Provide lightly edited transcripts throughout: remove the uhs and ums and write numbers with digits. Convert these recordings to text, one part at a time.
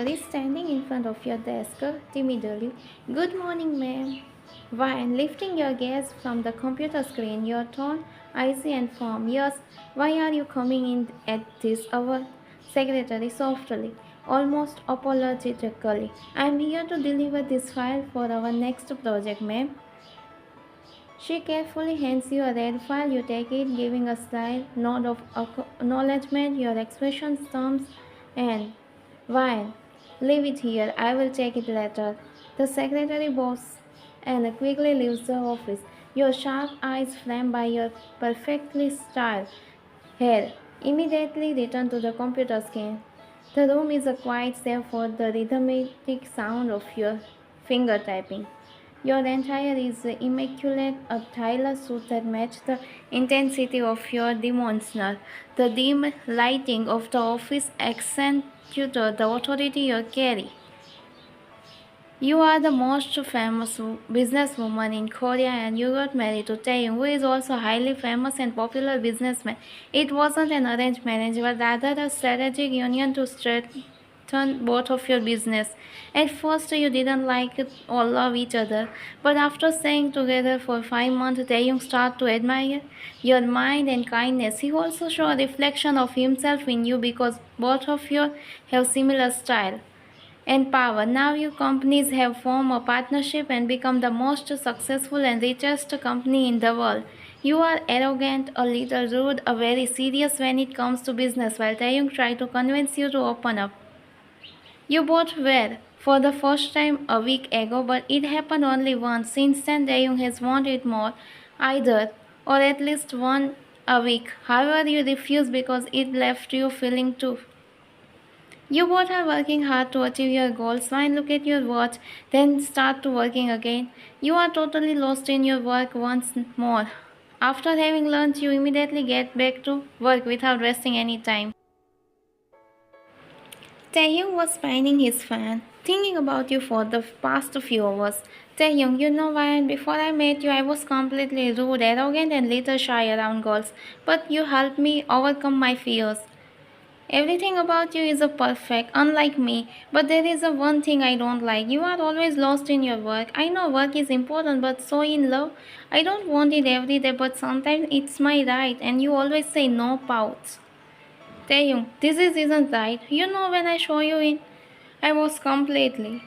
secretary standing in front of your desk timidly. Good morning, ma'am. Why, lifting your gaze from the computer screen, your tone icy and firm. Yes, why are you coming in at this hour? Secretary softly, almost apologetically. I am here to deliver this file for our next project, ma'am. She carefully hands you a red file. You take it, giving a slight nod of acknowledgement. Your expression stumps and why? Leave it here. I will check it later. The secretary bows and quickly leaves the office. Your sharp eyes flame by your perfectly styled hair. Immediately return to the computer screen. The room is a quiet save for the rhythmic sound of your finger typing. Your attire is immaculate, a tailored suit that matches the intensity of your devotional. The dim lighting of the office accentuates the authority you carry. You are the most famous businesswoman in Korea and you got married to Taehyung, who is also a highly famous and popular businessman. It wasn't an arranged marriage, but rather a strategic union to strengthen both of your business. At first, you didn't like it or love each other, but after staying together for 5 months, Taehyung started to admire your mind and kindness. He also showed a reflection of himself in you because both of you have similar style and power. Now your companies have formed a partnership and become the most successful and richest company in the world. You are arrogant, a little rude, a very serious when it comes to business, while Taeyong tried to convince you to open up. You both were for the first time a week ago, but it happened only once. Since then, Taeyong has wanted more, either or at least one a week. However, you refused because it left you feeling too. You both are working hard to achieve your goals. Fine, look at your watch, then start to working again. You are totally lost in your work once more. After having lunch, you immediately get back to work without wasting any time. Taehyung was spinning his fan, thinking about you for the past few hours. Taehyung, you know why? Before I met you, I was completely rude, arrogant, and little shy around girls. But you helped me overcome my fears. Everything about you is a perfect, unlike me. But there is a one thing I don't like. You are always lost in your work. I know work is important, but so in love, I don't want it every day, but sometimes it's my right, and you always say no pouts. Taeyong, isn't right. You know when I show you in, I was completely.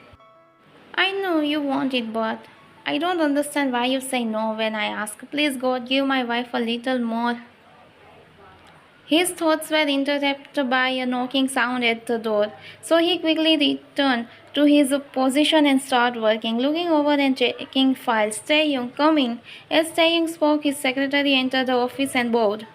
I know you want it, but I don't understand why you say no when I ask. Please God, give my wife a little more. His thoughts were interrupted by a knocking sound at the door, so he quickly returned to his position and started working, looking over and checking files. Taeyong, come in. As Taeyong spoke, his secretary entered the office and bowed.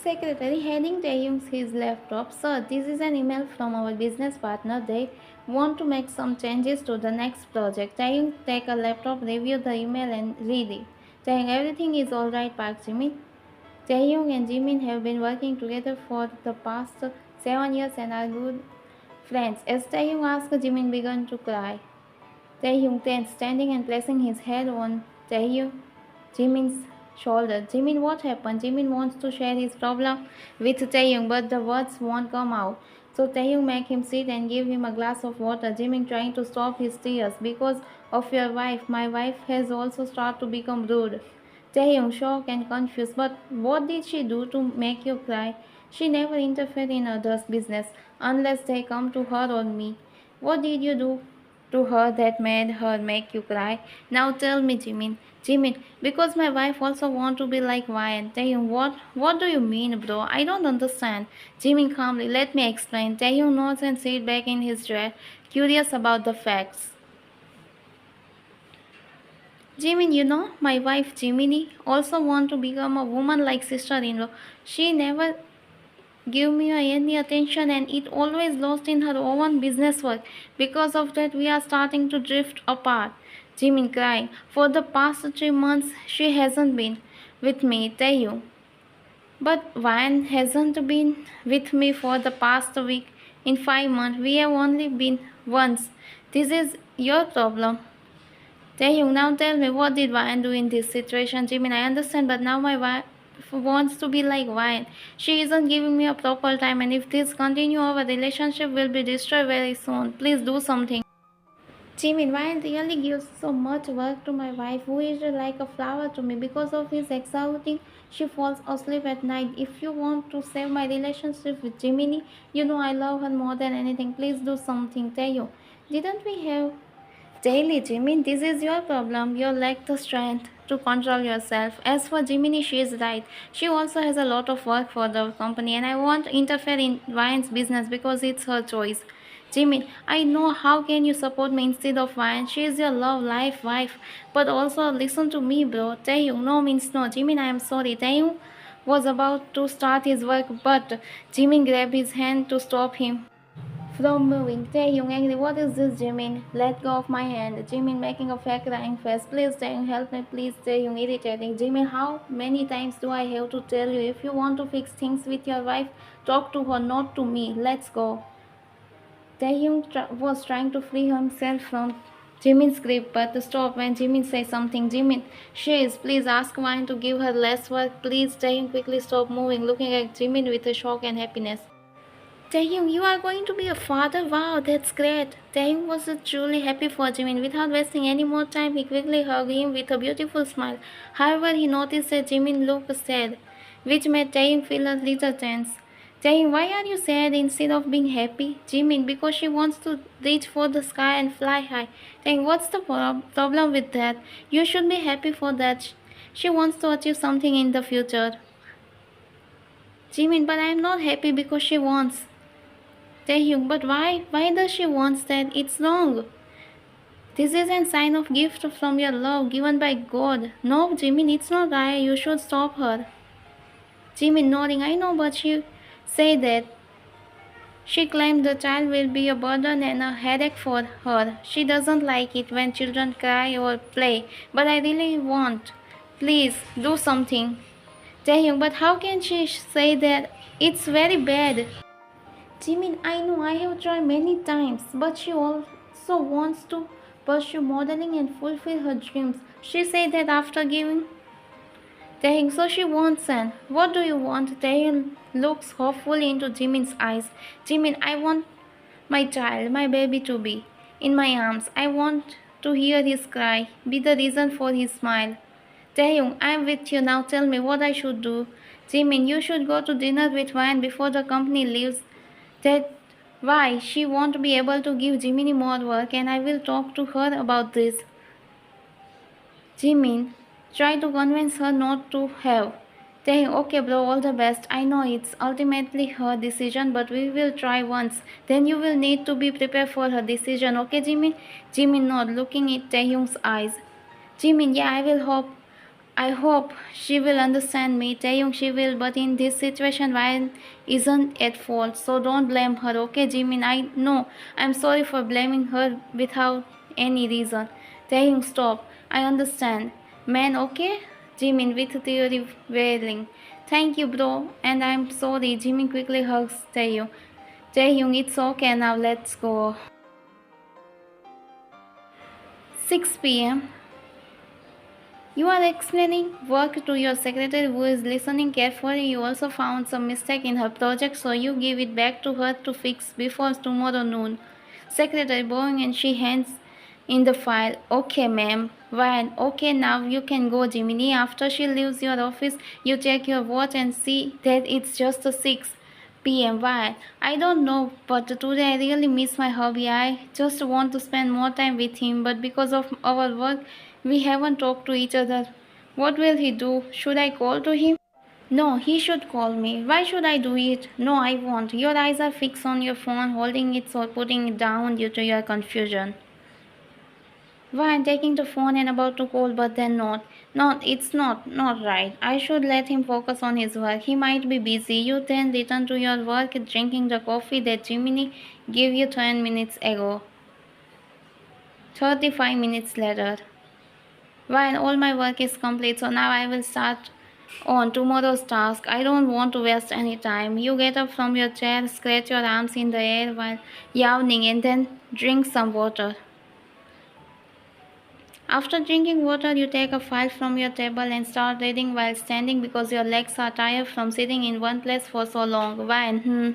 Secretary handing Taeyong his laptop. Sir, this is an email from our business partner. They want to make some changes to the next project. Taeyong take a laptop, review the email and read it. Taeyong, everything is alright, Park Jimmy. Taehyung and Jimin have been working together for the past 7 years and are good friends. As Taehyung asked, Jimin began to cry. Taehyung then standing and placing his head on Jimin's shoulder. Jimin, what happened? Jimin wants to share his problem with Taehyung, but the words won't come out. So Taehyung make him sit and give him a glass of water. Jimin trying to stop his tears. Because of your wife, my wife has also started to become rude. Taehyung, shocked and confused. But what did she do to make you cry? She never interfered in others' business unless they come to her or me. What did you do to her that made her make you cry? Now tell me, Jimin. Jimin, because my wife also want to be like Ryan. Taehyung, what do you mean, bro? I don't understand. Jimin calmly, let me explain. Taehyung nods and sits back in his chair, curious about the facts. Jimin, you know, my wife Jiminy also want to become a woman like sister-in-law. She never give me any attention and it always lost in her own business work. Because of that, we are starting to drift apart. Jimin crying. For the past 3 months, she hasn't been with me, Taehyung. But Ryan hasn't been with me for the past week. In 5 months, we have only been once. This is your problem. Taehyung, now tell me, what did Ryan do in this situation? Jimin, I understand, but now my wife wants to be like wine. She isn't giving me a proper time, and if this continue, our relationship will be destroyed very soon. Please do something. Jimmy Ryan really gives so much work to my wife, who is like a flower to me. Because of his exhausting, she falls asleep at night. If you want to save my relationship with Jiminy, you know I love her more than anything. Please do something. Taehyung, didn't we have daily, Jimmy? This is your problem. You lack the strength to control yourself. As for Jiminy, she is right. She also has a lot of work for the company, and I won't interfere in Ryan's business because it's her choice. Jimmy, I know how can you support me instead of Ryan. She is your love life wife. But also listen to me, bro. Taehyung, no means no. Jimmy, I am sorry. Taehyung was about to start his work, but Jimmy grabbed his hand to stop him from moving. Taehyung angry. What is this, Jimin? Let go of my hand. Jimin making a fake crying face. Please, Taehyung, help me, please. Taehyung irritating. Jimin, how many times do I have to tell you? If you want to fix things with your wife, talk to her, not to me. Let's go. Taehyung was trying to free himself from Jimin's grip, but stopped when Jimin said something. Jimin, please ask Wine to give her less work. Please, Taehyung quickly stopped moving, looking at Jimin with a shock and happiness. Taehyung, you are going to be a father? Wow, that's great. Taehyung was truly happy for Jimin. Without wasting any more time, he quickly hugged him with a beautiful smile. However, he noticed that Jimin looked sad, which made Taehyung feel a little tense. Taehyung, why are you sad instead of being happy? Jimin, because she wants to reach for the sky and fly high. Taehyung, what's the problem with that? You should be happy for that. She wants to achieve something in the future. Jimin, but I am not happy because she wants. Taehyung, but why? Why does she want that? It's wrong. This is a sign of gift from your love given by God. No, Jimin, it's not right. You should stop her. Jimin nodding. I know, but she said that. She claimed the child will be a burden and a headache for her. She doesn't like it when children cry or play. But I really want. Please, do something. Taehyung, but how can she say that? It's very bad. Jimin, I know I have tried many times, but she also wants to pursue modeling and fulfill her dreams. She said that after giving Taehyung, so she wants an. What do you want? Taehyung looks hopefully into Jimin's eyes. Jimin, I want my child, my baby to be in my arms. I want to hear his cry, be the reason for his smile. Taehyung, I'm with you now. Tell me what I should do. Jimin, you should go to dinner with Ryan before the company leaves. That why she won't be able to give Jiminy more work, and I will talk to her about this. Jimin, try to convince her not to have. Say, okay bro, all the best. I know it's ultimately her decision, but we will try once. Then you will need to be prepared for her decision, okay Jimin? Jimin nod, looking at Taehyung's eyes. Jimin, yeah, I hope she will understand me. Taehyung, she will, but in this situation, Ryan isn't at fault, so don't blame her, okay, Jimin? I know. I'm sorry for blaming her without any reason. Taehyung, stop. I understand. Man, okay? Jimin with theory wailing. Thank you, bro. And I'm sorry. Jimin quickly hugs Taehyung. Taehyung, it's okay now. Let's go. 6 p.m. You are explaining work to your secretary who is listening carefully. You also found some mistake in her project, so you give it back to her to fix before tomorrow noon. Secretary bowing and she hands in the file. Okay, ma'am. Fine. Okay, now you can go, Jiminy. After she leaves your office, you check your watch and see that it's just 6 p.m. Why? I don't know, but today I really miss my hubby. I just want to spend more time with him, but because of our work, we haven't talked to each other. What will he do? Should I call to him? No, he should call me. Why should I do it? No, I won't. Your eyes are fixed on your phone, holding it or putting it down due to your confusion. Why I'm taking the phone and about to call, but then not. Not, it's not right. I should let him focus on his work. He might be busy. You then return to your work drinking the coffee that Jiminy gave you 10 minutes ago. 35 minutes later. While all my work is complete, so now I will start on tomorrow's task. I don't want to waste any time. You get up from your chair, scratch your arms in the air while yawning, and then drink some water. After drinking water, you take a file from your table and start reading while standing because your legs are tired from sitting in one place for so long. Why?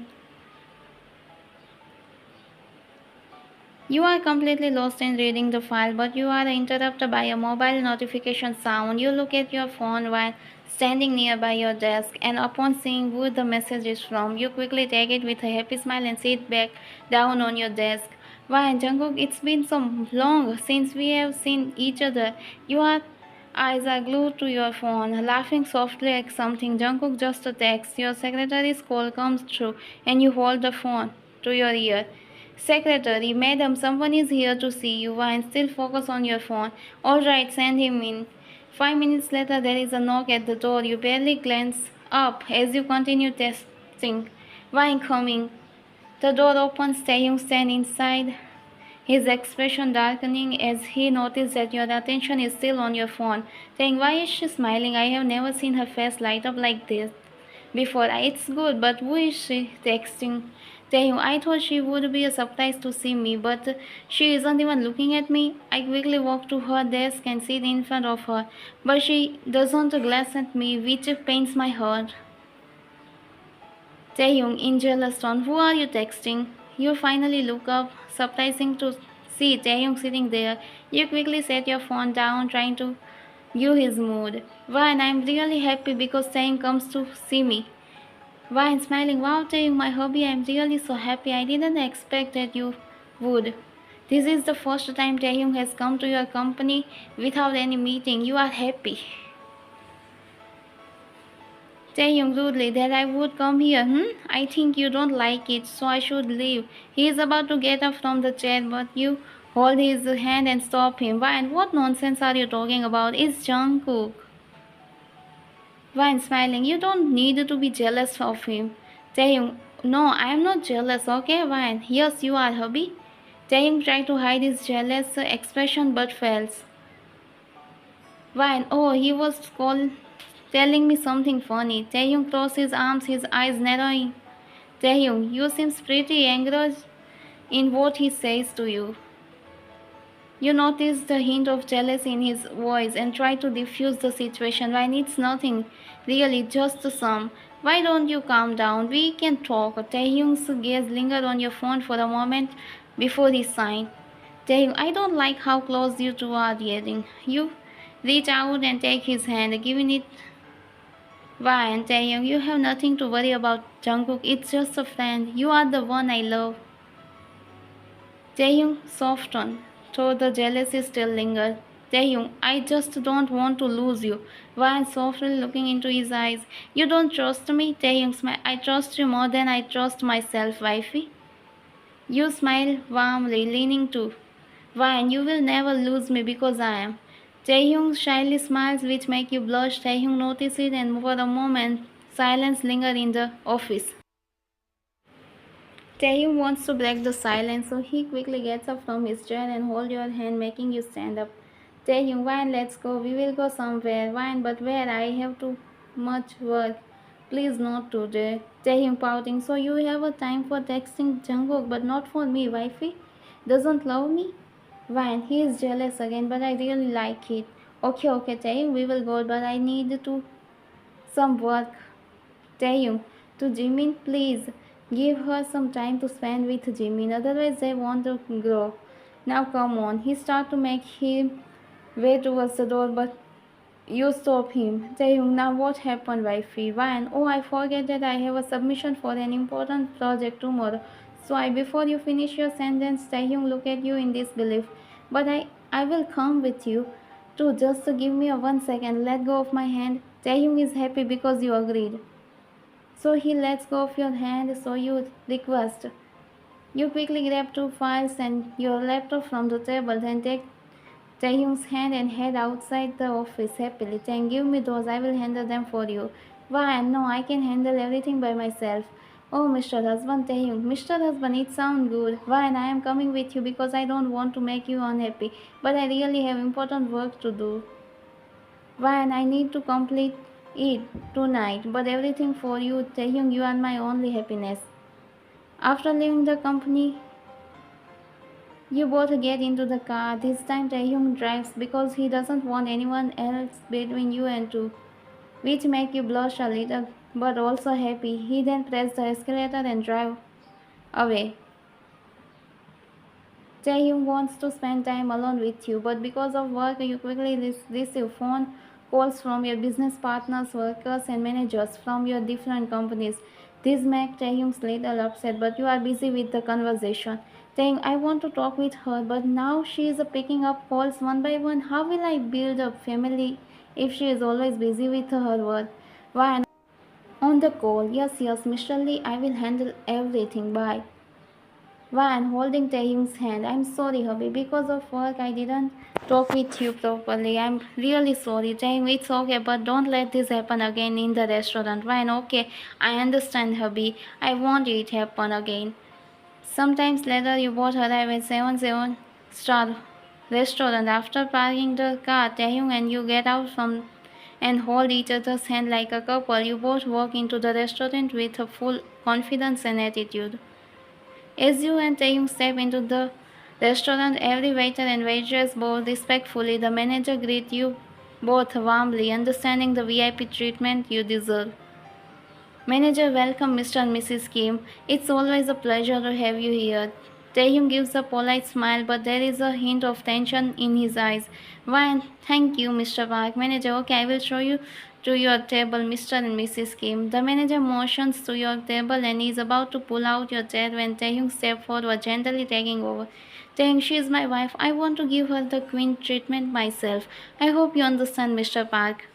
You are completely lost in reading the file, but you are interrupted by a mobile notification sound. You look at your phone while standing nearby your desk, and upon seeing who the message is from, you quickly take it with a happy smile and sit back down on your desk. Why, Jungkook, it's been so long since we have seen each other. Your eyes are glued to your phone, laughing softly at something Jungkook just texts. Your secretary's call comes through, and you hold the phone to your ear. Secretary, madam, someone is here to see you and still focus on your phone. Alright, send him in. 5 minutes later, there is a knock at the door. You barely glance up as you continue testing. Why coming? The door opens, Taehyung stands inside, his expression darkening as he notices that your attention is still on your phone. Saying, why is she smiling? I have never seen her face light up like this before. It's good, but who is she texting? Taehyung, I thought she would be surprised to see me, but she isn't even looking at me. I quickly walk to her desk and sit in front of her, but she doesn't glance at me, which pains my heart. Taehyung, in jealous tone, who are you texting? You finally look up, surprising to see Taehyung sitting there. You quickly set your phone down, trying to view his mood. Vine, I'm really happy because Taehyung comes to see me. Vine, smiling, wow, Taehyung, my hobby, I'm really so happy. I didn't expect that you would. This is the first time Taehyung has come to your company without any meeting. You are happy. Taehyung rudely that I would come here. I think you don't like it, so I should leave. He is about to get up from the chair, but you hold his hand and stop him. Vine, what nonsense are you talking about? It's Jungkook. Vine smiling, you don't need to be jealous of him. Taehyung, no, I am not jealous, okay, Vine? Yes, you are, hubby. Taehyung tried to hide his jealous expression but fails. Vine, oh, he was telling me something funny. Taehyung crossed his arms, his eyes narrowing. Taehyung, you seem pretty angry in what he says to you. You notice the hint of jealousy in his voice and try to diffuse the situation. Why it's nothing, really, just some. Why don't you calm down? We can talk. Taehyung's gaze lingered on your phone for a moment before he signed. Taehyung, I don't like how close you two are getting. You reach out and take his hand, giving it. Why, and Taehyung, you have nothing to worry about, Jungkook. It's just a friend. You are the one I love. Taehyung softened, though the jealousy still lingered. Taehyung, I just don't want to lose you. Why, softly looking into his eyes. You don't trust me? Taehyung smiled. I trust you more than I trust myself, wifey. You smile warmly, leaning to. Why, and you will never lose me because I am. Taehyung shyly smiles, which make you blush. Taehyung notices it, and for a moment, silence lingered in the office. Taehyung wants to break the silence, so he quickly gets up from his chair and holds your hand, making you stand up. Taehyung, Wine, let's go. We will go somewhere. Wine, but where? I have too much work. Please not today. Taehyung pouting. So you have a time for texting Jungkook, but not for me, wifey? Doesn't love me? Wine, he is jealous again, but I really like it. Okay, Taehyung, we will go, but I need to some work. Taehyung, to Jimin, please. Give her some time to spend with Jimin, otherwise they won't grow. Now come on. He starts to make him way towards the door, but you stop him. Taehyung, now what happened, wifey? Why? Oh, I forget that I have a submission for an important project tomorrow. So before you finish your sentence, Taehyung look at you in disbelief. But I will come with you. To just give me a 1 second. Let go of my hand. Taehyung is happy because you agreed. So he lets go of your hand, so you request. You quickly grab two files and your laptop from the table, then take Taehyung's hand and head outside the office happily. Then give me those, I will handle them for you. Why, no, I can handle everything by myself. Oh, Mr. Husband, Taehyung. Mr. Husband, it sounds good. Why, and I am coming with you because I don't want to make you unhappy. But I really have important work to do. Why, and I need to complete it tonight. But everything for you, Taehyung, you are my only happiness. After leaving the company, You both get into the car. This time Taehyung drives because he doesn't want anyone else between you and two, which make you blush a little, but also happy. He then presses the escalator and drive away. Taehyung wants to spend time alone with you, but because of work, you quickly receive phone calls from your business partners, workers, and managers from your different companies. This makes Taehyung little upset, but you are busy with the conversation. Taehyung, I want to talk with her, but now she is picking up calls one by one. How will I build a family if she is always busy with her work? Why? On the call, yes, Mr. Lee, I will handle everything. Bye. Van holding Taehyung's hand. I'm sorry, hubby. Because of work, I didn't talk with you properly. I'm really sorry. Taehyung, it's okay, but don't let this happen again in the restaurant. Van, okay. I understand, hubby. I won't it happen again. Sometimes later, you both arrive at 7-star restaurant. After parking the car, Taehyung and you get out from and hold each other's hand like a couple. You both walk into the restaurant with a full confidence and attitude. As you and Taehyung step into the restaurant, every waiter and waitress bow respectfully. The manager greets you both warmly, understanding the VIP treatment you deserve. Manager, welcome Mr. and Mrs. Kim. It's always a pleasure to have you here. Taehyung gives a polite smile, but there is a hint of tension in his eyes. Why, thank you, Mr. Park. Manager, okay, I will show you to your table, Mr. and Mrs. Kim. The manager motions to your table and is about to pull out your chair when Taehyung steps forward, gently taking over. Taehyung, she is my wife. I want to give her the queen treatment myself. I hope you understand, Mr. Park.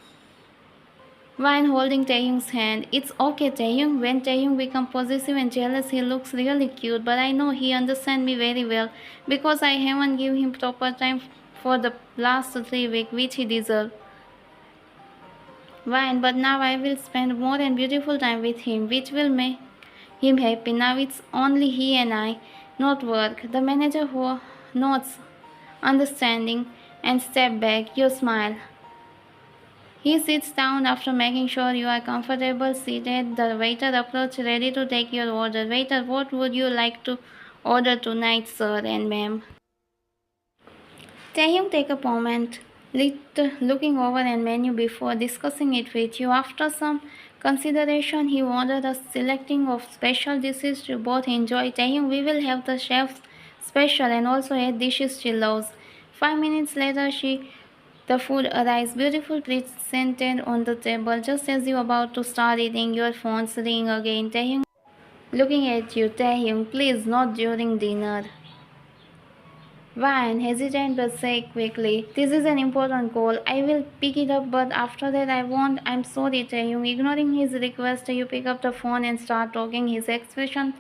While holding Taehyung's hand, it's okay, Taehyung. When Taehyung becomes possessive and jealous, he looks really cute, but I know he understands me very well because I haven't given him proper time for the last 3 weeks, which he deserves. Fine, but now I will spend more and beautiful time with him, which will make him happy. Now it's only he and I, not work. The manager who nods, understanding, and step back. You smile. He sits down after making sure you are comfortable seated. The waiter approaches, ready to take your order. Waiter, what would you like to order tonight, sir and ma'am? Taehyung take a moment, looking over a menu before discussing it with you. After some consideration, he ordered a selecting of special dishes you both enjoy. Taehyung, we will have the chef's special and also add dishes she loves. 5 minutes later, the food arrives, beautiful presented on the table. Just as you are about to start eating, your phones ring again. Taehyung, looking at you. Taehyung, please, not during dinner. Van, hesitant but say quickly, this is an important call. I will pick it up, but after that I won't. I'm sorry, Taehyung. Ignoring his request, you pick up the phone and start talking. His expression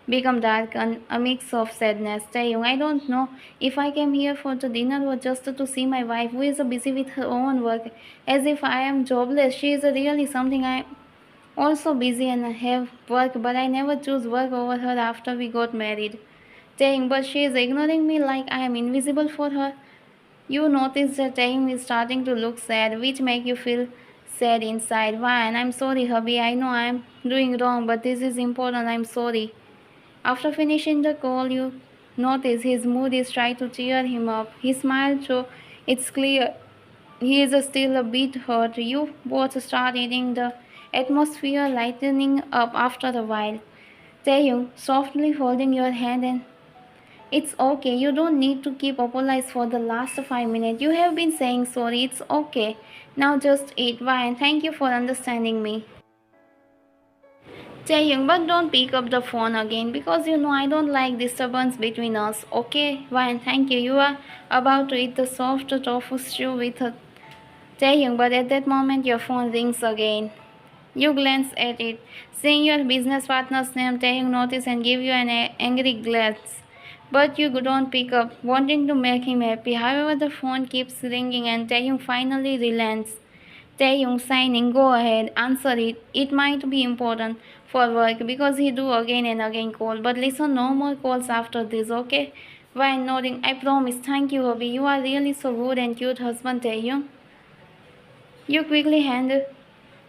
become dark and a mix of sadness. Taehyung, I don't know if I came here for the dinner or just to see my wife, who is busy with her own work, as if I am jobless. She is really something. I am also busy and have work, but I never choose work over her after we got married. Taehyung, but she is ignoring me like I am invisible for her. You notice that Taehyung is starting to look sad, which make you feel sad inside. Why? And I'm sorry, hubby. I know I'm doing wrong, but this is important. I'm sorry. After finishing the call, you notice his mood is trying to cheer him up. He smiled, so it's clear he is still a bit hurt. You both start eating, the atmosphere lightening up after a while. Taehyung softly holding your hand, and it's okay. You don't need to keep apologize for the last 5 minutes. You have been saying sorry. It's okay. Now just eat. Why? And thank you for understanding me. Taehyung, but don't pick up the phone again because you know I don't like disturbance between us. Okay? Why? And thank you. You are about to eat the soft tofu stew with a Taehyung, but at that moment your phone rings again. You glance at it. Seeing your business partner's name, Taehyung notices and give you an angry glance. But you don't pick up, wanting to make him happy. However, the phone keeps ringing and Taehyung finally relents. Taehyung signing, go ahead, answer it. It might be important for work because he do again and again call. But listen, no more calls after this, okay? While nodding, I promise. Thank you, hubby. You are really so good and cute husband, Taehyung. You quickly hand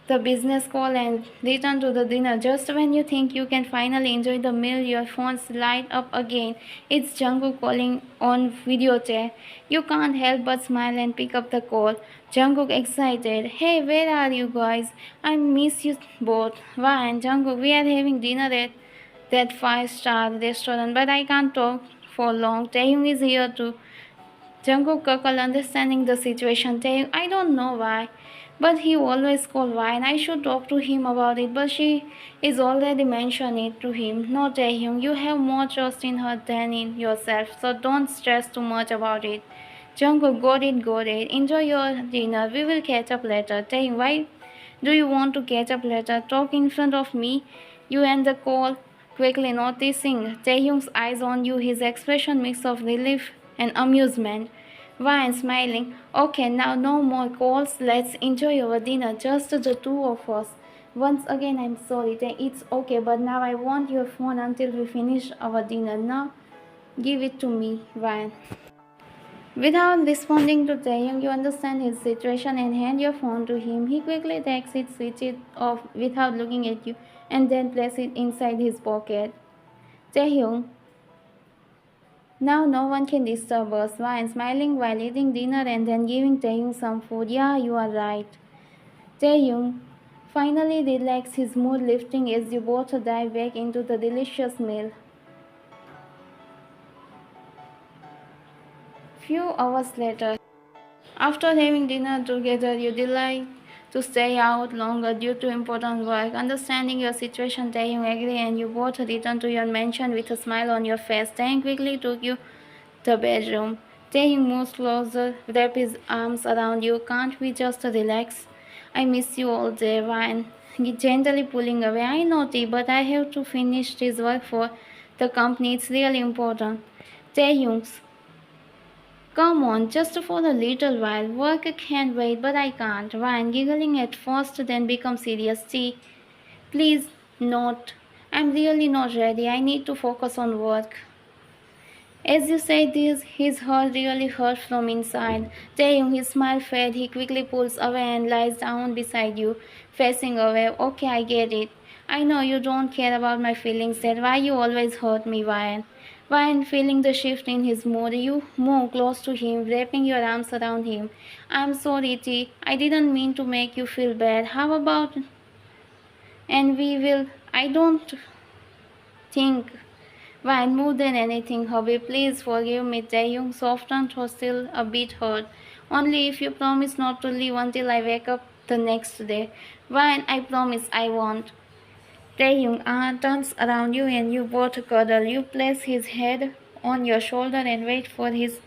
the business call and return to the dinner. Just when you think you can finally enjoy the meal, your phones light up again. It's Jungkook calling on video chat. You can't help but smile and pick up the call. Jungkook excited. Hey, where are you guys? I miss you both. Why? And Jungkook, we are having dinner at that five-star restaurant, but I can't talk for long. Taehyung is here too. Jungkook Kakal understanding the situation, saying, I don't know why, but he always call why and I should talk to him about it, but she is already mentioned it to him. No, Taehyung, you have more trust in her than in yourself, so don't stress too much about it. Jungkook, got it. Enjoy your dinner. We will catch up later. Taehyung, why do you want to catch up later? Talk in front of me. You end the call quickly, noticing Taehyung's eyes on you, his expression mix of relief and amusement. Ryan smiling. Okay, now no more calls. Let's enjoy our dinner, just the two of us. Once again, I'm sorry. It's okay, but now I want your phone until we finish our dinner. Now, give it to me, Ryan. Without responding to Taehyung, you understand his situation and hand your phone to him. He quickly takes it, switches it off without looking at you, and then places it inside his pocket. Taehyung, now no one can disturb us. Ryan smiling while eating dinner and then giving Taehyung some food. Yeah, you are right. Taehyung finally relaxes, his mood lifting as you both dive back into the delicious meal. Few hours later, after having dinner together, you decide to stay out longer due to important work. Understanding your situation, Taehyung agreed and you both returned to your mansion with a smile on your face. Taehyung quickly took you to the bedroom. Taehyung moves closer, wrap his arms around you. Can't we just relax? I miss you all day, Ryan. Gently pulling away. I know, T, but I have to finish this work for the company. It's really important. Taehyung, come on, just for a little while. Work can wait, but I can't. Ryan, giggling at first, then become serious. See, please, not. I'm really not ready. I need to focus on work. As you say this, his heart really hurts from inside. Taehyung, his smile fades. He quickly pulls away and lies down beside you, facing away. Okay, I get it. I know you don't care about my feelings. That's why you always hurt me, Ryan. Ryan, feeling the shift in his mood, you move close to him, wrapping your arms around him. I'm sorry, T. I didn't mean to make you feel bad. How about... And we will... I don't think... Ryan, more than anything, hubby, please forgive me. Taehyung softened, was still a bit hurt. Only if you promise not to leave until I wake up the next day. Ryan, I promise I won't. Taehyung turns around you and you both cuddle. You place his head on your shoulder and wait for his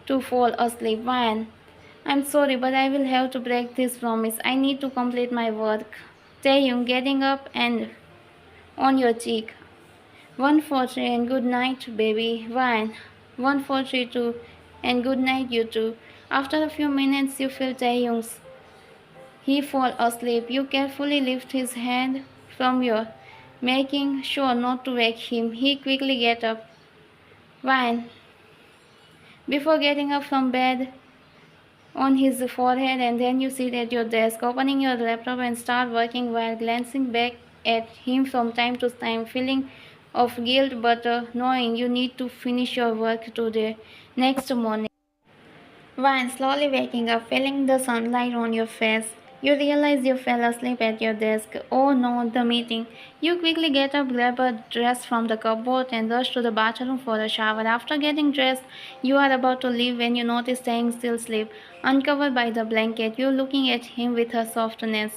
to fall asleep. Ryan, I'm sorry, but I will have to break this promise. I need to complete my work. Taehyung getting up and on your cheek. 143 and good night, baby. Ryan, 143 and good night, you too. After a few minutes, you feel Taehyung's. He fall asleep. You carefully lift his hand from your, making sure not to wake him. He quickly get up. Ryan, before getting up from bed, on his forehead, and then you sit at your desk, opening your laptop and start working while glancing back at him from time to time, feeling of guilt but knowing you need to finish your work today. Next morning, Ryan slowly waking up, feeling the sunlight on your face. You realize you fell asleep at your desk. Oh no, the meeting. You quickly get up, grab a dress from the cupboard, and rush to the bathroom for a shower. After getting dressed, you are about to leave when you notice Taehyung still asleep, uncovered by the blanket. You looking at him with a softness.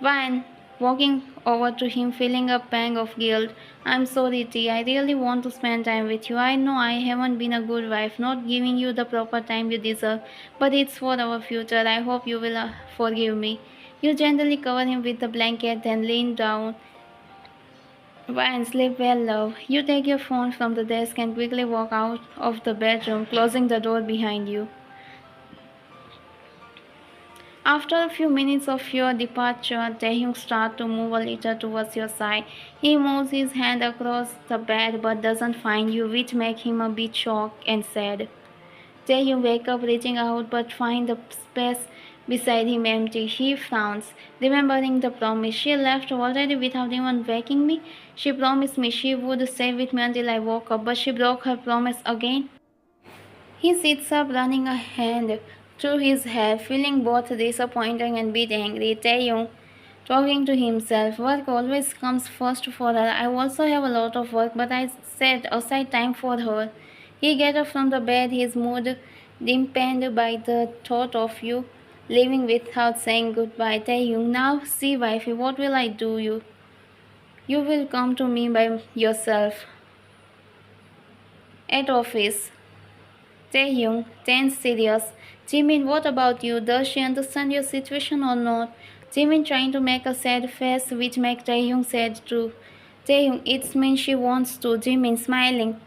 Ryan, walking over to him, feeling a pang of guilt. I'm sorry, T. I really want to spend time with you. I know I haven't been a good wife, not giving you the proper time you deserve, but it's for our future. I hope you will forgive me. You gently cover him with the blanket, then lean down. Ryan, sleep well, love. You take your phone from the desk and quickly walk out of the bedroom, closing the door behind you. After a few minutes of your departure, Taehyung starts to move a little towards your side. He moves his hand across the bed but doesn't find you, which makes him a bit shocked and sad. Taehyung wakes up reaching out but finds the space Beside him empty, he frowns, remembering the promise she left already without even waking me. She promised me she would stay with me until I woke up, but she broke her promise again. He sits up, running a hand through his hair, feeling both disappointed and a bit angry. Taehyung, talking to himself, work always comes first for her. I also have a lot of work, but I set aside time for her. He gets up from the bed, his mood dampened by the thought of you leaving without saying goodbye. Taehyung, now see, wifey, what will I do? You will come to me by yourself. At office. Taehyung, tense, serious. Jimin, what about you? Does she understand your situation or not? Jimin trying to make a sad face, which makes Taehyung sad too. Taehyung, it means she wants to. Jimin smiling.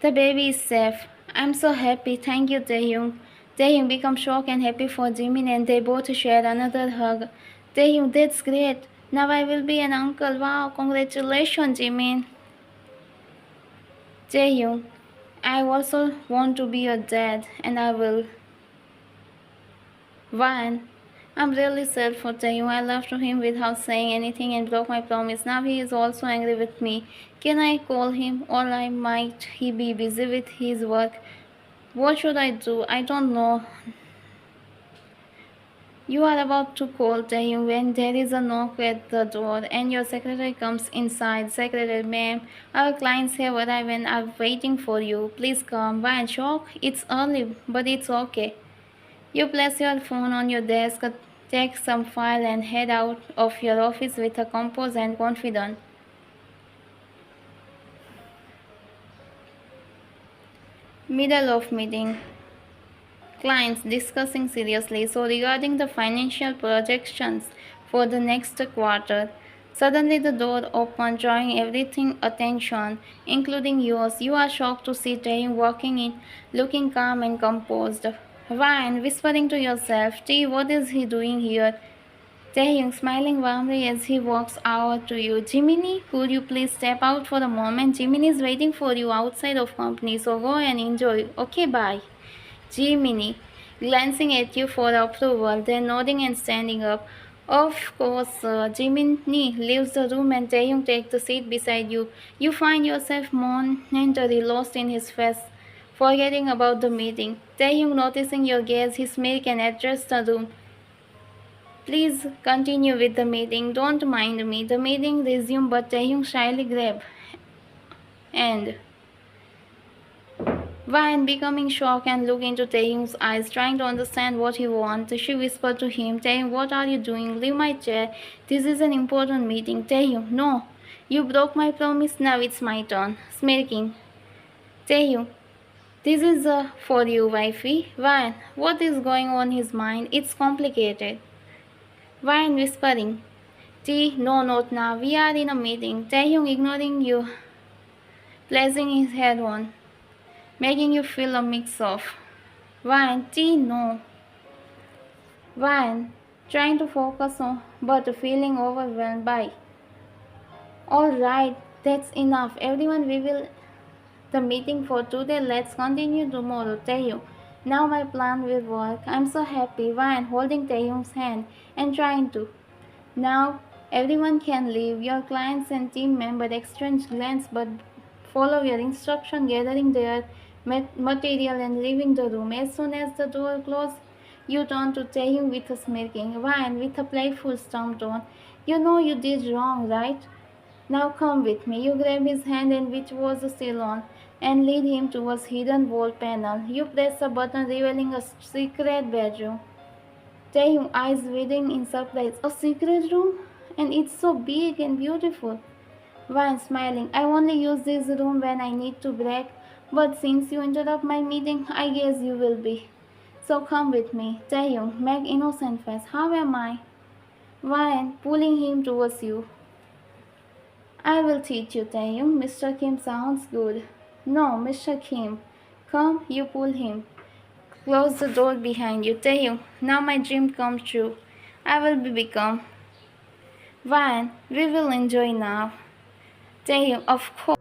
The baby is safe. I'm so happy. Thank you, Taehyung. Taehyung becomes shocked and happy for Jimin, and they both share another hug. Taehyung, that's great. Now I will be an uncle. Wow, congratulations, Jimin. Taehyung, I also want to be a dad, and I will. One, I'm really sad for Taehyung. I left him without saying anything and broke my promise. Now he is also angry with me. Can I call him, or might he be busy with his work? What should I do? I don't know. You are about to call Taehyung when there is a knock at the door and your secretary comes inside. Secretary, ma'am, our clients have arrived and are waiting for you. Please come. Why shock? It's early, but it's okay. You place your phone on your desk, take some file and head out of your office with a composed and confident. Middle of meeting. Clients discussing seriously. So regarding the financial projections for the next quarter, suddenly the door opened, drawing everything attention, including yours. You are shocked to see Taehyung walking in, looking calm and composed. Ryan, whispering to yourself, T, what is he doing here? Taehyung smiling warmly as he walks out to you. Jiminy, could you please step out for a moment? Jiminy is waiting for you outside of company, so go and enjoy. Okay, bye. Jiminy, glancing at you for approval, then nodding and standing up. Of course, Jiminy leaves the room and Taehyung takes the seat beside you. You find yourself momentarily lost in his face, forgetting about the meeting. Taehyung, noticing your gaze, he smirks and addresses the room. Please continue with the meeting. Don't mind me. The meeting resumed, but Taehyung shyly grabbed and Van, becoming shocked and looked into Taehyung's eyes, trying to understand what he wants, she whispered to him, Taehyung, what are you doing? Leave my chair. This is an important meeting. Taehyung, no. You broke my promise. Now it's my turn. Smirking. Taehyung, this is for you, wifey. Van, what is going on in his mind? It's complicated. Van whispering. T, no, not now. We are in a meeting. Taehyung ignoring you, placing his head on, making you feel a mix of Van, T, no. Van, trying to focus on but feeling overwhelmed by. Alright, that's enough. Everyone, we will the meeting for today. Let's continue tomorrow. Taehyung, now my plan will work. I'm so happy. Van, holding Taehyung's hand and trying to. Now everyone can leave. Your clients and team members exchange glances but follow your instruction, gathering their material and leaving the room. As soon as the door closed, you turn to Taehyung with a smirking. Ryan, with a playful stomp tone, you know you did wrong, right? Now come with me. You grab his hand, and which was still on, and lead him towards hidden wall panel. You press a button revealing a secret bedroom. Taehyung, eyes widening in surprise. A secret room? And it's so big and beautiful. Van, smiling. I only use this room when I need to break, but since you interrupt my meeting, I guess you will be. So come with me. Taehyung, make innocent face. How am I? Van, pulling him towards you. I will teach you, Taehyung. Mr. Kim sounds good. No, Mr. Kim. Come, you pull him. Close the door behind you. Taehyung, now my dream comes true. I will become. Van, we will enjoy now. Taehyung, of course.